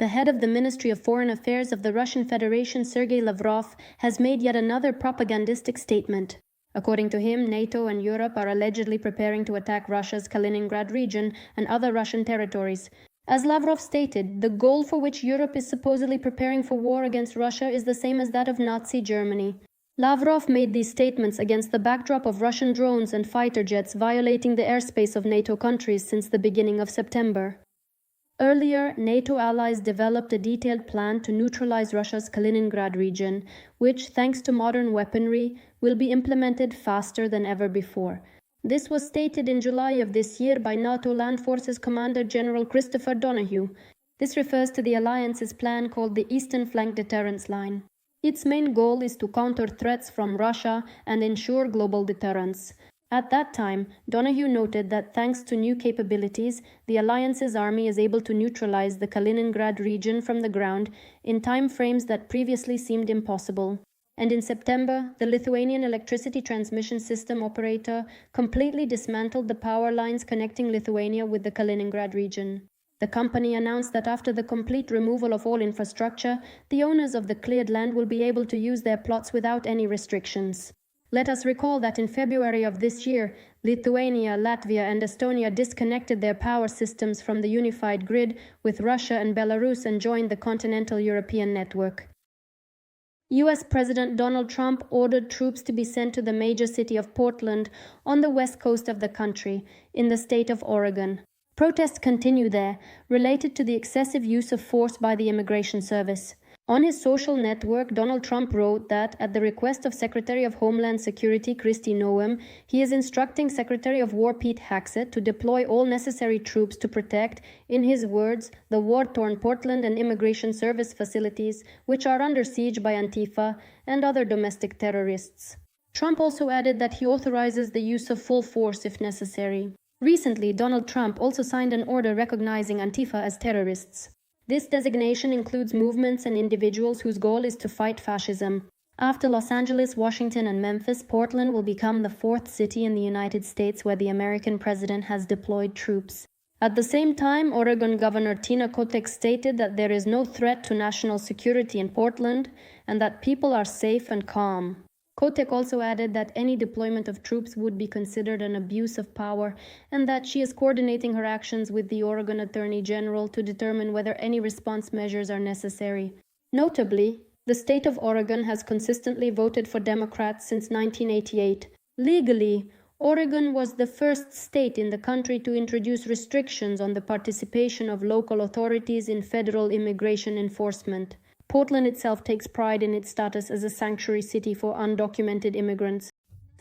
The head of the Ministry of Foreign Affairs of the Russian Federation, Sergei Lavrov, has made yet another propagandistic statement. According to him, NATO and Europe are allegedly preparing to attack Russia's Kaliningrad region and other Russian territories. As Lavrov stated, the goal for which Europe is supposedly preparing for war against Russia is the same as that of Nazi Germany. Lavrov made these statements against the backdrop of Russian drones and fighter jets violating the airspace of NATO countries since the beginning of September. Earlier, NATO allies developed a detailed plan to neutralize Russia's Kaliningrad region, which, thanks to modern weaponry, will be implemented faster than ever before. This was stated in July of this year by NATO Land Forces Commander General Christopher Donahue. This refers to the alliance's plan called the Eastern Flank Deterrence Line. Its main goal is to counter threats from Russia and ensure global deterrence. At that time, Donahue noted that thanks to new capabilities, the alliance's army is able to neutralize the Kaliningrad region from the ground in time frames that previously seemed impossible. And in September, the Lithuanian electricity transmission system operator completely dismantled the power lines connecting Lithuania with the Kaliningrad region. The company announced that after the complete removal of all infrastructure, the owners of the cleared land will be able to use their plots without any restrictions. Let us recall that in February of this year, Lithuania, Latvia, and Estonia disconnected their power systems from the unified grid with Russia and Belarus and joined the continental European network. US President Donald Trump ordered troops to be sent to the major city of Portland on the west coast of the country, in the state of Oregon. Protests continue there, related to the excessive use of force by the Immigration Service. On his social network, Donald Trump wrote that, at the request of Secretary of Homeland Security Kristi Noem, he is instructing Secretary of War Pete Hegseth to deploy all necessary troops to protect, in his words, the war-torn Portland and Immigration Service facilities, which are under siege by Antifa and other domestic terrorists. Trump also added that he authorizes the use of full force if necessary. Recently, Donald Trump also signed an order recognizing Antifa as terrorists. This designation includes movements and individuals whose goal is to fight fascism. After Los Angeles, Washington, and Memphis, Portland will become the fourth city in the United States where the American president has deployed troops. At the same time, Oregon Governor Tina Kotek stated that there is no threat to national security in Portland and that people are safe and calm. Kotek also added that any deployment of troops would be considered an abuse of power and that she is coordinating her actions with the Oregon Attorney General to determine whether any response measures are necessary. Notably, the state of Oregon has consistently voted for Democrats since 1988. Legally, Oregon was the first state in the country to introduce restrictions on the participation of local authorities in federal immigration enforcement. Portland itself takes pride in its status as a sanctuary city for undocumented immigrants.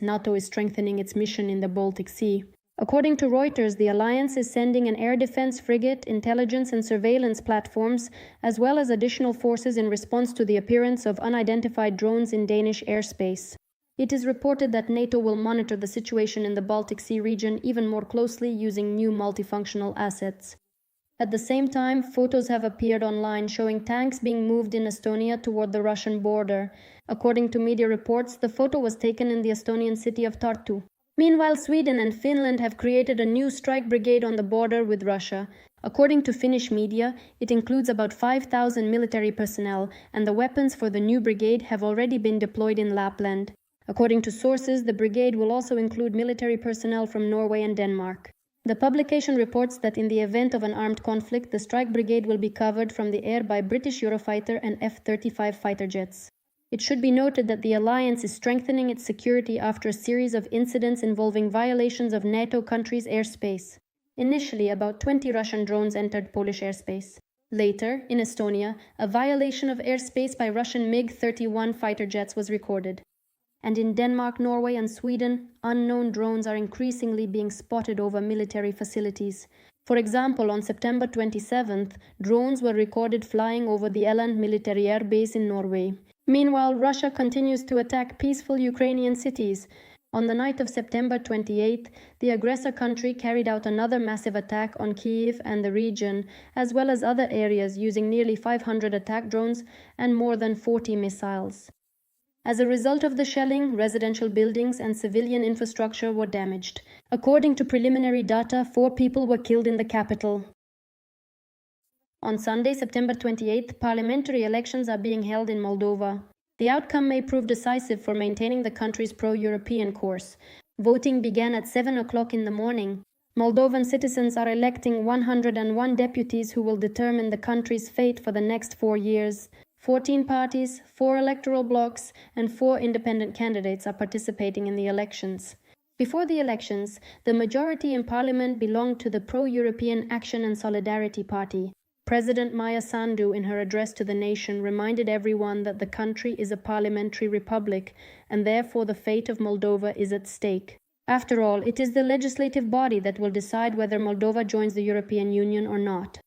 NATO is strengthening its mission in the Baltic Sea. According to Reuters, the alliance is sending an air defense frigate, intelligence and surveillance platforms, as well as additional forces in response to the appearance of unidentified drones in Danish airspace. It is reported that NATO will monitor the situation in the Baltic Sea region even more closely using new multifunctional assets. At the same time, photos have appeared online showing tanks being moved in Estonia toward the Russian border. According to media reports, the photo was taken in the Estonian city of Tartu. Meanwhile, Sweden and Finland have created a new strike brigade on the border with Russia. According to Finnish media, it includes about 5,000 military personnel, and the weapons for the new brigade have already been deployed in Lapland. According to sources, the brigade will also include military personnel from Norway and Denmark. The publication reports that in the event of an armed conflict, the strike brigade will be covered from the air by British Eurofighter and F-35 fighter jets. It should be noted that the alliance is strengthening its security after a series of incidents involving violations of NATO countries' airspace. Initially, about 20 Russian drones entered Polish airspace. Later, in Estonia, a violation of airspace by Russian MiG-31 fighter jets was recorded. And in Denmark, Norway, and Sweden, unknown drones are increasingly being spotted over military facilities. For example, on September 27th, drones were recorded flying over the Eland military air base in Norway. Meanwhile, Russia continues to attack peaceful Ukrainian cities. On the night of September 28th, the aggressor country carried out another massive attack on Kyiv and the region, as well as other areas, using nearly 500 attack drones and more than 40 missiles. As a result of the shelling, residential buildings and civilian infrastructure were damaged. According to preliminary data, 4 people were killed in the capital. On Sunday, September 28th, parliamentary elections are being held in Moldova. The outcome may prove decisive for maintaining the country's pro-European course. Voting began at 7 o'clock in the morning. Moldovan citizens are electing 101 deputies who will determine the country's fate for the next 4 years. 14 parties, 4 electoral blocs, and 4 independent candidates are participating in the elections. Before the elections, the majority in parliament belonged to the pro-European Action and Solidarity Party. President Maya Sandu, in her address to the nation, reminded everyone that the country is a parliamentary republic, and therefore the fate of Moldova is at stake. After all, it is the legislative body that will decide whether Moldova joins the European Union or not.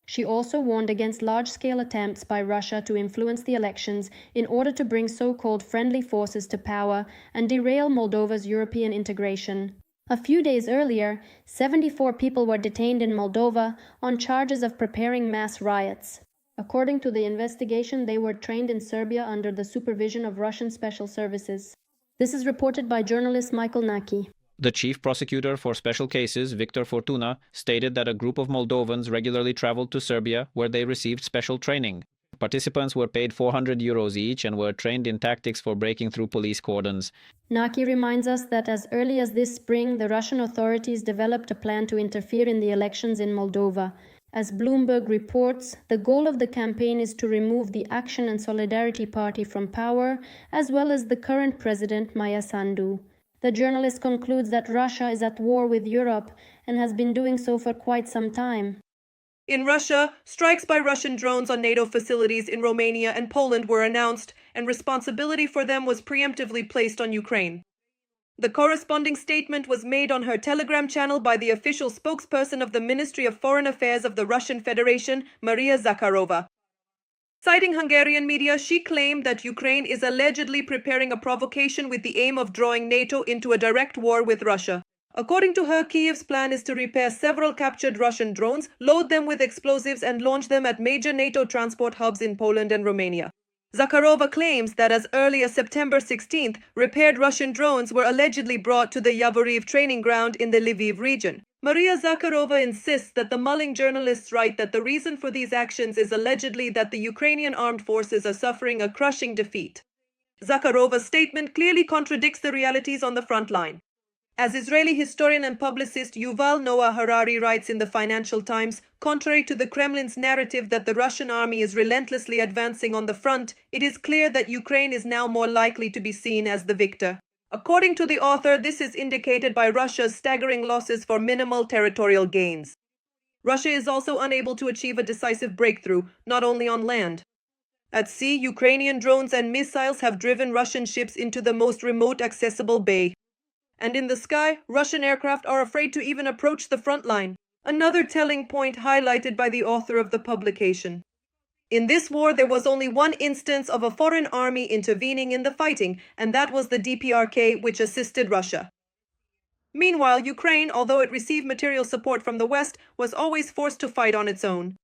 She also warned against large-scale attempts by Russia to influence the elections in order to bring so-called friendly forces to power and derail Moldova's European integration. A few days earlier, 74 people were detained in Moldova on charges of preparing mass riots. According to the investigation, they were trained in Serbia under the supervision of Russian special services. This is reported by journalist Michael Naki. The chief prosecutor for special cases, Victor Fortuna, stated that a group of Moldovans regularly traveled to Serbia where they received special training. Participants were paid €400 each and were trained in tactics for breaking through police cordons. Naki reminds us that as early as this spring, the Russian authorities developed a plan to interfere in the elections in Moldova. As Bloomberg reports, the goal of the campaign is to remove the Action and Solidarity Party from power, as well as the current president, Maya Sandu. The journalist concludes that Russia is at war with Europe and has been doing so for quite some time. In Russia, strikes by Russian drones on NATO facilities in Romania and Poland were announced, and responsibility for them was preemptively placed on Ukraine. The corresponding statement was made on her Telegram channel by the official spokesperson of the Ministry of Foreign Affairs of the Russian Federation, Maria Zakharova. Citing Hungarian media, she claimed that Ukraine is allegedly preparing a provocation with the aim of drawing NATO into a direct war with Russia. According to her, Kyiv's plan is to repair several captured Russian drones, load them with explosives, and launch them at major NATO transport hubs in Poland and Romania. Zakharova claims that as early as September 16th, repaired Russian drones were allegedly brought to the Yavoriv training ground in the Lviv region. Maria Zakharova insists that the mulling journalists write that the reason for these actions is allegedly that the Ukrainian armed forces are suffering a crushing defeat. Zakharova's statement clearly contradicts the realities on the front line. As Israeli historian and publicist Yuval Noah Harari writes in the Financial Times, contrary to the Kremlin's narrative that the Russian army is relentlessly advancing on the front, it is clear that Ukraine is now more likely to be seen as the victor. According to the author, this is indicated by Russia's staggering losses for minimal territorial gains. Russia is also unable to achieve a decisive breakthrough, not only on land. At sea, Ukrainian drones and missiles have driven Russian ships into the most remote accessible bay. And in the sky, Russian aircraft are afraid to even approach the front line. Another telling point highlighted by the author of the publication. In this war, there was only one instance of a foreign army intervening in the fighting, and that was the DPRK, which assisted Russia. Meanwhile, Ukraine, although it received material support from the West, was always forced to fight on its own.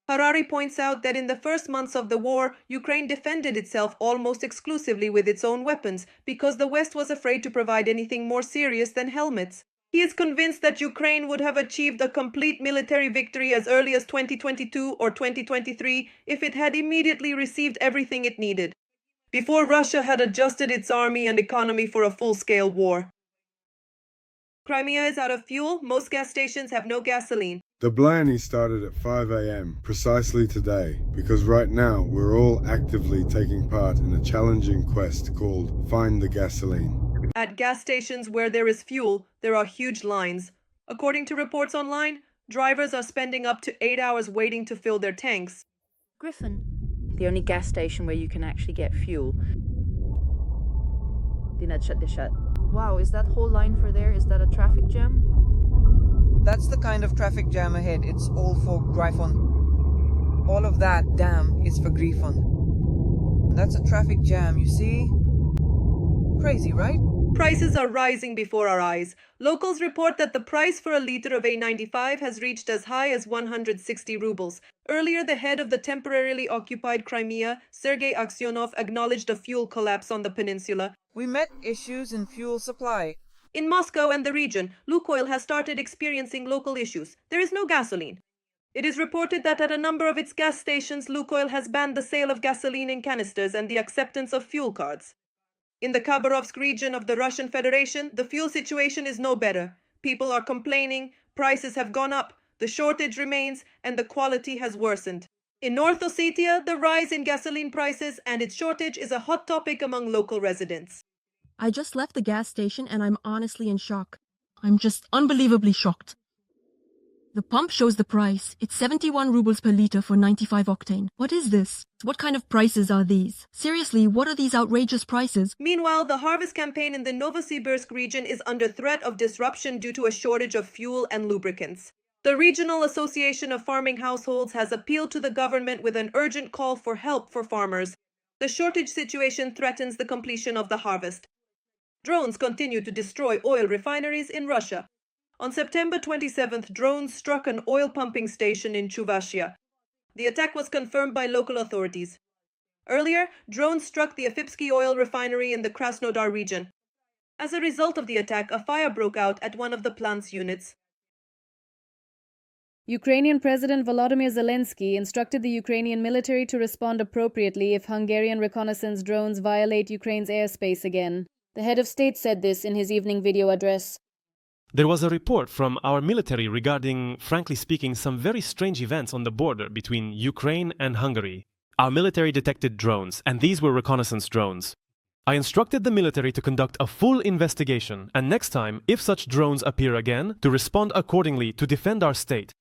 Harari points out that in the first months of the war, Ukraine defended itself almost exclusively with its own weapons because the West was afraid to provide anything more serious than helmets. He is convinced that Ukraine would have achieved a complete military victory as early as 2022 or 2023 if it had immediately received everything it needed, before Russia had adjusted its army and economy for a full-scale war. Crimea is out of fuel. Most gas stations have no gasoline. The Blarney started at 5 a.m. precisely today, because right now we're all actively taking part in a challenging quest called Find the Gasoline. At gas stations where there is fuel, there are huge lines. According to reports online, drivers are spending up to 8 hours waiting to fill their tanks. Griffin, the only gas station where you can actually get fuel. Wow, is that whole line for there, is that a traffic jam? That's the kind of traffic jam ahead. It's all for Gryphon. All of that, damn, is for Gryphon. That's a traffic jam, you see? Crazy, right? Prices are rising before our eyes. Locals report that the price for a liter of A95 has reached as high as 160 rubles. Earlier, the head of the temporarily occupied Crimea, Sergei Aksyonov, acknowledged a fuel collapse on the peninsula. We met issues in fuel supply. In Moscow and the region, Lukoil has started experiencing local issues. There is no gasoline. It is reported that at a number of its gas stations, Lukoil has banned the sale of gasoline in canisters and the acceptance of fuel cards. In the Khabarovsk region of the Russian Federation, the fuel situation is no better. People are complaining, prices have gone up, the shortage remains, and the quality has worsened. In North Ossetia, the rise in gasoline prices and its shortage is a hot topic among local residents. I just left the gas station and I'm honestly in shock. I'm just unbelievably shocked. The pump shows the price. It's 71 rubles per liter for 95 octane. What is this? What kind of prices are these? Seriously, what are these outrageous prices? Meanwhile, the harvest campaign in the Novosibirsk region is under threat of disruption due to a shortage of fuel and lubricants. The Regional Association of Farming Households has appealed to the government with an urgent call for help for farmers. The shortage situation threatens the completion of the harvest. Drones continue to destroy oil refineries in Russia. On September 27th, drones struck an oil pumping station in Chuvashia. The attack was confirmed by local authorities. Earlier, drones struck the Afipsky oil refinery in the Krasnodar region. As a result of the attack, a fire broke out at one of the plant's units. Ukrainian President Volodymyr Zelensky instructed the Ukrainian military to respond appropriately if Hungarian reconnaissance drones violate Ukraine's airspace again. The head of state said this in his evening video address. There was a report from our military regarding, frankly speaking, some very strange events on the border between Ukraine and Hungary. Our military detected drones, and these were reconnaissance drones. I instructed the military to conduct a full investigation, and next time, if such drones appear again, to respond accordingly to defend our state.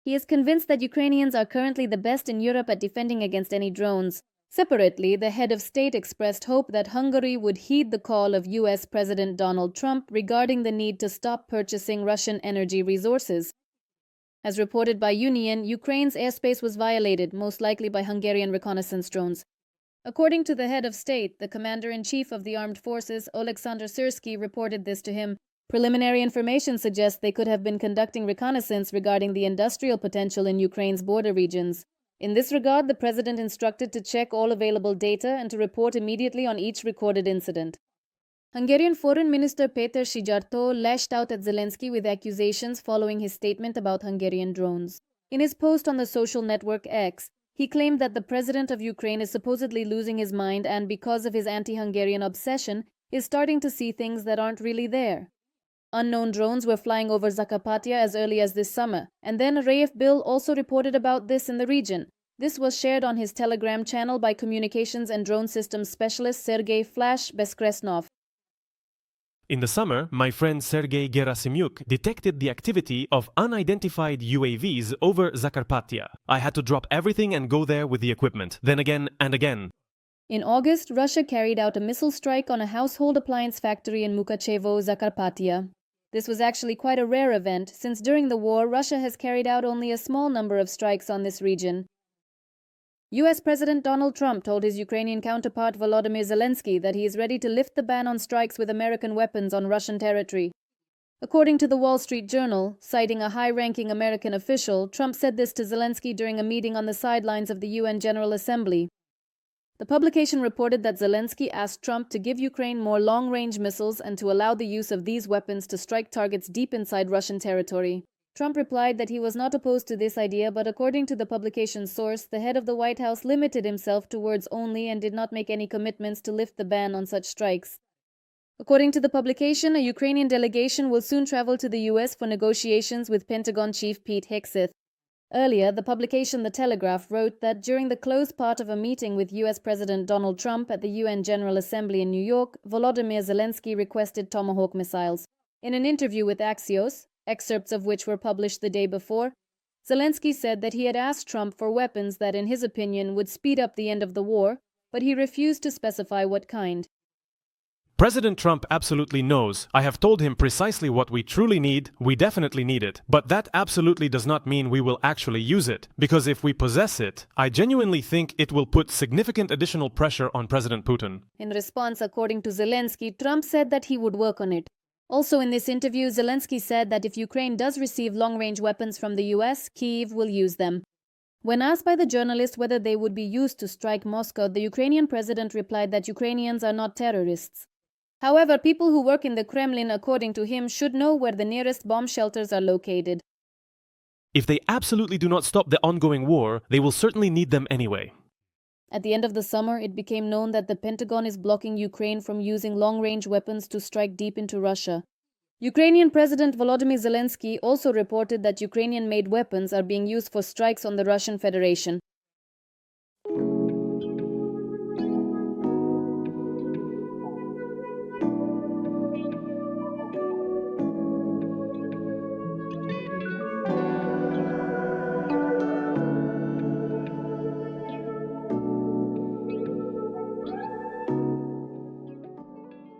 He is convinced that Ukrainians are currently the best in Europe at defending against any drones. Separately, the head of state expressed hope that Hungary would heed the call of US President Donald Trump regarding the need to stop purchasing Russian energy resources. As reported by Unian, Ukraine's airspace was violated, most likely by Hungarian reconnaissance drones. According to the head of state, the commander-in-chief of the armed forces, Oleksandr Syrsky, reported this to him. Preliminary information suggests they could have been conducting reconnaissance regarding the industrial potential in Ukraine's border regions. In this regard, the president instructed to check all available data and to report immediately on each recorded incident. Hungarian Foreign Minister Péter Szijjártó lashed out at Zelensky with accusations following his statement about Hungarian drones. In his post on the social network X, he claimed that the president of Ukraine is supposedly losing his mind and, because of his anti-Hungarian obsession, is starting to see things that aren't really there. Unknown drones were flying over Zakarpattia as early as this summer, and then Raif Bil also reported about this in the region. This was shared on his Telegram channel by communications and drone systems specialist Sergei Flash Beskresnov. In the summer, my friend Sergei Gerasimyuk detected the activity of unidentified UAVs over Zakarpattia. I had to drop everything and go there with the equipment, then again and again. In August, Russia carried out a missile strike on a household appliance factory in Mukachevo, Zakarpattia. This was actually quite a rare event, since during the war, Russia has carried out only a small number of strikes on this region. US President Donald Trump told his Ukrainian counterpart Volodymyr Zelensky that he is ready to lift the ban on strikes with American weapons on Russian territory. According to the Wall Street Journal, citing a high-ranking American official, Trump said this to Zelensky during a meeting on the sidelines of the UN General Assembly. The publication reported that Zelensky asked Trump to give Ukraine more long-range missiles and to allow the use of these weapons to strike targets deep inside Russian territory. Trump replied that he was not opposed to this idea, but according to the publication's source, the head of the White House limited himself to words only and did not make any commitments to lift the ban on such strikes. According to the publication, a Ukrainian delegation will soon travel to the US for negotiations with Pentagon Chief Pete Hegseth. Earlier, the publication The Telegraph wrote that during the closed part of a meeting with US President Donald Trump at the UN General Assembly in New York, Volodymyr Zelensky requested Tomahawk missiles. In an interview with Axios, excerpts of which were published the day before, Zelensky said that he had asked Trump for weapons that, in his opinion, would speed up the end of the war, but he refused to specify what kind. President Trump absolutely knows. I have told him precisely what we truly need. We definitely need it. But that absolutely does not mean we will actually use it. Because if we possess it, I genuinely think it will put significant additional pressure on President Putin. In response, according to Zelensky, Trump said that he would work on it. Also in this interview, Zelensky said that if Ukraine does receive long-range weapons from the US, Kyiv will use them. When asked by the journalist whether they would be used to strike Moscow, the Ukrainian president replied that Ukrainians are not terrorists. However, people who work in the Kremlin, according to him, should know where the nearest bomb shelters are located. If they absolutely do not stop the ongoing war, they will certainly need them anyway. At the end of the summer, it became known that the Pentagon is blocking Ukraine from using long-range weapons to strike deep into Russia. Ukrainian President Volodymyr Zelensky also reported that Ukrainian-made weapons are being used for strikes on the Russian Federation.